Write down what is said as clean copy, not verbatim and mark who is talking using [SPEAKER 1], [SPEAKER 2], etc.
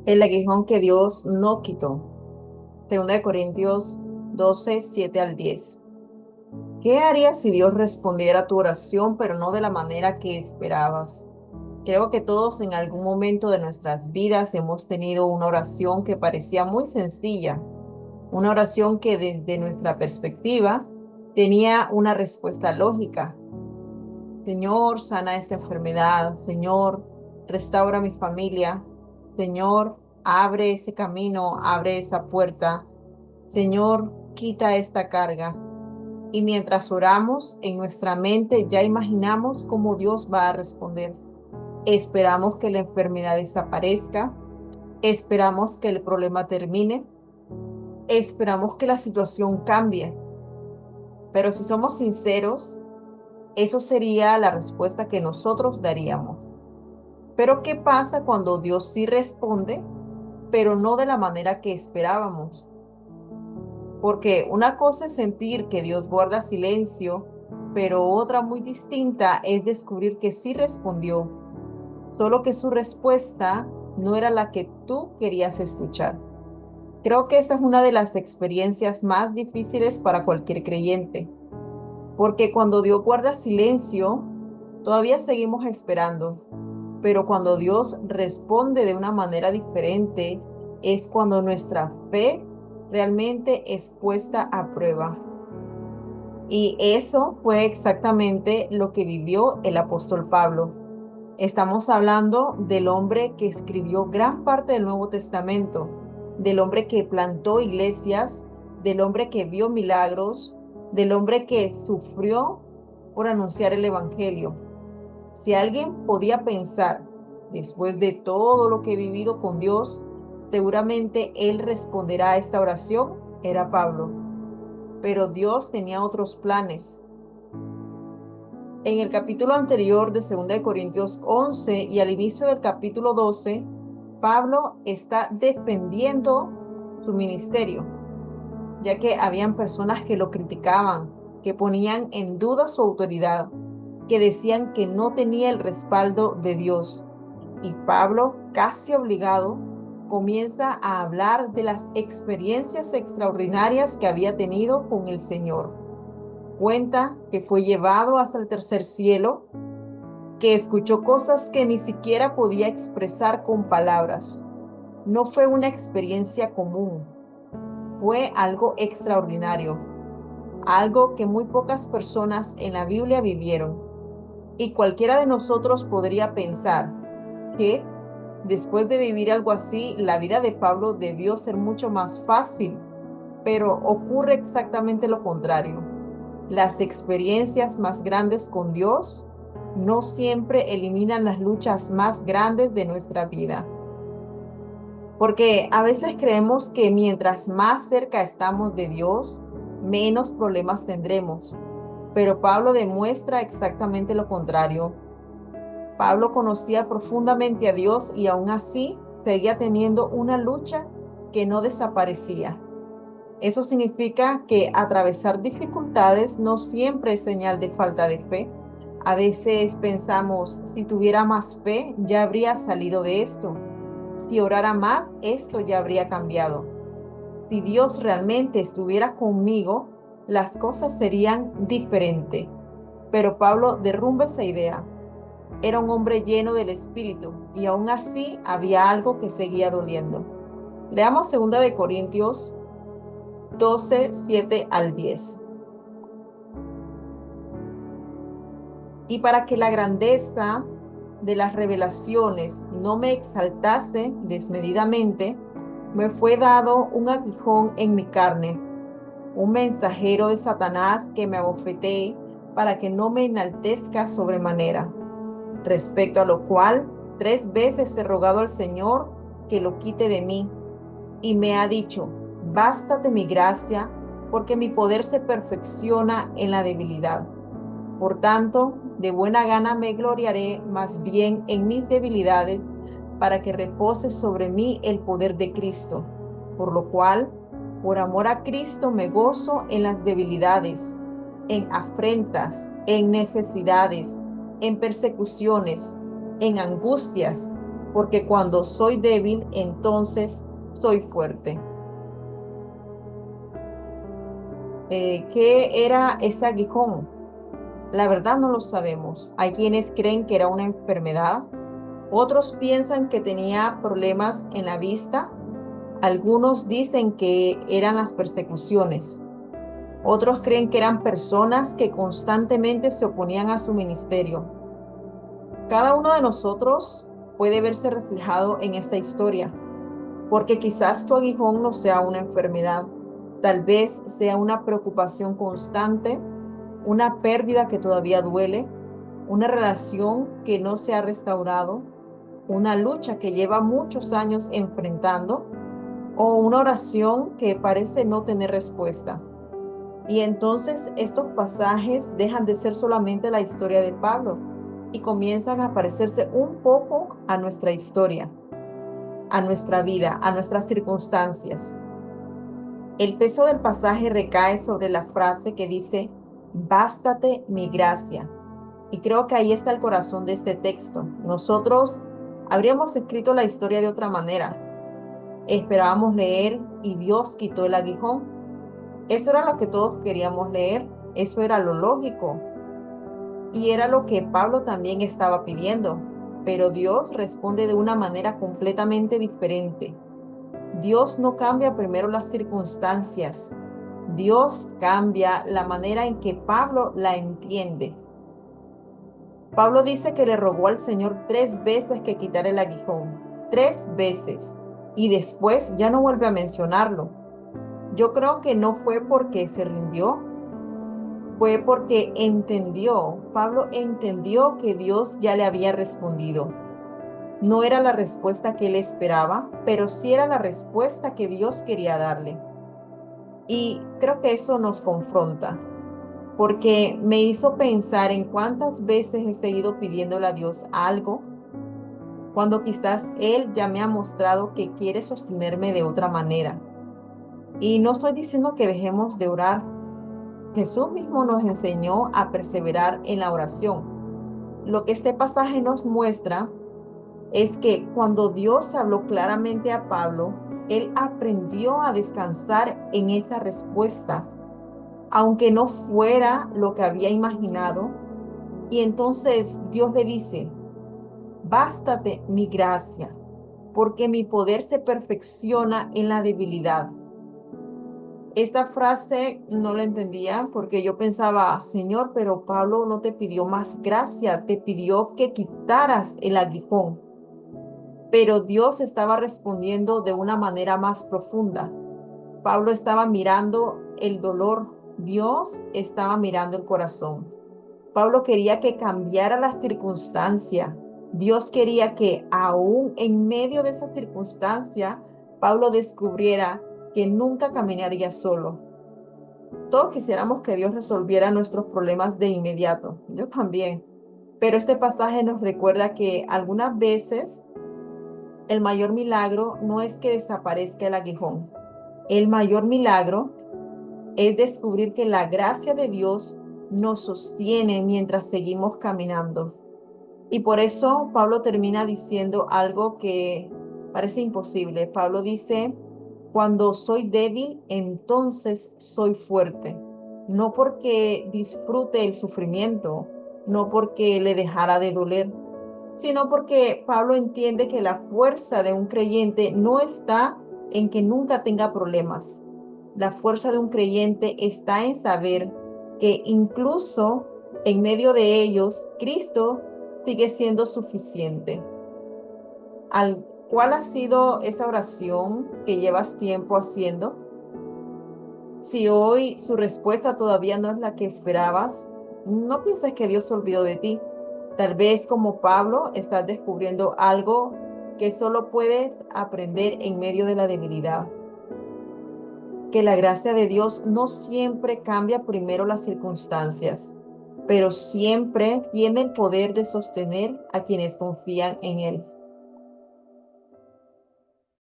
[SPEAKER 1] El aguijón que Dios no quitó. Segunda de Corintios 12, 7 al 10. ¿Qué harías si Dios respondiera a tu oración, pero no de la manera que esperabas? Creo que todos en algún momento de nuestras vidas hemos tenido una oración que parecía muy sencilla, una oración que desde nuestra perspectiva tenía una respuesta lógica. Señor, sana esta enfermedad. Señor, restaura mi familia. Señor, abre ese camino, abre esa puerta. Señor, quita esta carga. Y mientras oramos, en nuestra mente ya imaginamos cómo Dios va a responder. Esperamos que la enfermedad desaparezca, esperamos que el problema termine, esperamos que la situación cambie. Pero si somos sinceros, eso sería la respuesta que nosotros daríamos. Pero ¿qué pasa cuando Dios sí responde, pero no de la manera que esperábamos? Porque una cosa es sentir que Dios guarda silencio, pero otra muy distinta es descubrir que sí respondió, solo que su respuesta no era la que tú querías escuchar. Creo que esa es una de las experiencias más difíciles para cualquier creyente, porque cuando Dios guarda silencio, todavía seguimos esperando, pero cuando Dios responde de una manera diferente, es cuando nuestra fe realmente es puesta a prueba. Y eso fue exactamente lo que vivió el apóstol Pablo. Estamos hablando del hombre que escribió gran parte del Nuevo Testamento, del hombre que plantó iglesias, del hombre que vio milagros, del hombre que sufrió por anunciar el Evangelio. Si alguien podía pensar, después de todo lo que he vivido con Dios, seguramente él responderá a esta oración, era Pablo. Pero Dios tenía otros planes. En el capítulo anterior de 2 de Corintios 11 y al inicio del capítulo 12, Pablo está defendiendo su ministerio, ya que habían personas que lo criticaban, que ponían en duda su autoridad, que decían que no tenía el respaldo de Dios. Y Pablo, casi obligado, comienza a hablar de las experiencias extraordinarias que había tenido con el Señor. Cuenta que fue llevado hasta el tercer cielo, que escuchó cosas que ni siquiera podía expresar con palabras. No fue una experiencia común, fue algo extraordinario, algo que muy pocas personas en la Biblia vivieron. Y cualquiera de nosotros podría pensar que después de vivir algo así, la vida de Pablo debió ser mucho más fácil, pero ocurre exactamente lo contrario. Las experiencias más grandes con Dios no siempre eliminan las luchas más grandes de nuestra vida, porque a veces creemos que mientras más cerca estamos de Dios, menos problemas tendremos, pero Pablo demuestra exactamente lo contrario. Pablo conocía profundamente a Dios y aún así seguía teniendo una lucha que no desaparecía. Eso significa que atravesar dificultades no siempre es señal de falta de fe. A veces pensamos, si tuviera más fe, ya habría salido de esto. Si orara más, esto ya habría cambiado. Si Dios realmente estuviera conmigo, las cosas serían diferentes. Pero Pablo derrumba esa idea. Era un hombre lleno del Espíritu y aún así había algo que seguía doliendo. Leamos 2 de Corintios 12, 7 al 10. Y para que la grandeza de las revelaciones no me exaltase desmedidamente, me fue dado un aguijón en mi carne, un mensajero de Satanás que me abofetee para que no me enaltezca sobremanera. Respecto a lo cual, 3 veces he rogado al Señor que lo quite de mí, y me ha dicho, bástate mi gracia, porque mi poder se perfecciona en la debilidad. Por tanto, de buena gana me gloriaré más bien en mis debilidades, para que repose sobre mí el poder de Cristo. Por lo cual, por amor a Cristo me gozo en las debilidades, en afrentas, en necesidades, en persecuciones, en angustias, porque cuando soy débil, entonces soy fuerte. ¿Qué era ese aguijón? La verdad no lo sabemos. Hay quienes creen que era una enfermedad, otros piensan que tenía problemas en la vista, algunos dicen que eran las persecuciones, otros creen que eran personas que constantemente se oponían a su ministerio. Cada uno de nosotros puede verse reflejado en esta historia, porque quizás tu aguijón no sea una enfermedad, tal vez sea una preocupación constante, una pérdida que todavía duele, una relación que no se ha restaurado, una lucha que lleva muchos años enfrentando o una oración que parece no tener respuesta. Y entonces estos pasajes dejan de ser solamente la historia de Pablo y comienzan a parecerse un poco a nuestra historia, a nuestra vida, a nuestras circunstancias. El peso del pasaje recae sobre la frase que dice, bástate mi gracia. Y creo que ahí está el corazón de este texto. Nosotros habríamos escrito la historia de otra manera. Esperábamos leer y Dios quitó el aguijón. Eso era lo que todos queríamos leer. Eso era lo lógico. Y era lo que Pablo también estaba pidiendo. Pero Dios responde de una manera completamente diferente. Dios no cambia primero las circunstancias. Dios cambia la manera en que Pablo la entiende. Pablo dice que le rogó al Señor 3 veces que quitara el aguijón. 3 veces. Y después ya no vuelve a mencionarlo. Yo creo que no fue porque se rindió, fue porque entendió, Pablo entendió que Dios ya le había respondido. No era la respuesta que él esperaba, pero sí era la respuesta que Dios quería darle. Y creo que eso nos confronta, porque me hizo pensar en cuántas veces he seguido pidiéndole a Dios algo, cuando quizás Él ya me ha mostrado que quiere sostenerme de otra manera. Y no estoy diciendo que dejemos de orar. Jesús mismo nos enseñó a perseverar en la oración. Lo que este pasaje nos muestra es que cuando Dios habló claramente a Pablo, él aprendió a descansar en esa respuesta, aunque no fuera lo que había imaginado. Y entonces Dios le dice, bástate mi gracia, porque mi poder se perfecciona en la debilidad. Esta frase no la entendía porque yo pensaba, Señor, pero Pablo no te pidió más gracia, te pidió que quitaras el aguijón. Pero Dios estaba respondiendo de una manera más profunda. Pablo estaba mirando el dolor, Dios estaba mirando el corazón. Pablo quería que cambiara la circunstancia. Dios quería que aún en medio de esa circunstancia, Pablo descubriera que nunca caminaría solo. Todos quisiéramos que Dios resolviera nuestros problemas de inmediato. Yo también. Pero este pasaje nos recuerda que algunas veces el mayor milagro no es que desaparezca el aguijón. El mayor milagro es descubrir que la gracia de Dios nos sostiene mientras seguimos caminando. Y por eso Pablo termina diciendo algo que parece imposible. Pablo dice, cuando soy débil, entonces soy fuerte. No porque disfrute el sufrimiento, no porque le dejara de doler, sino porque Pablo entiende que la fuerza de un creyente no está en que nunca tenga problemas. La fuerza de un creyente está en saber que incluso en medio de ellos, Cristo sigue siendo suficiente. ¿Cuál ha sido esa oración que llevas tiempo haciendo? Si hoy su respuesta todavía no es la que esperabas, no pienses que Dios se olvidó de ti. Tal vez como Pablo estás descubriendo algo que solo puedes aprender en medio de la debilidad. Que la gracia de Dios no siempre cambia primero las circunstancias, pero siempre tiene el poder de sostener a quienes confían en Él.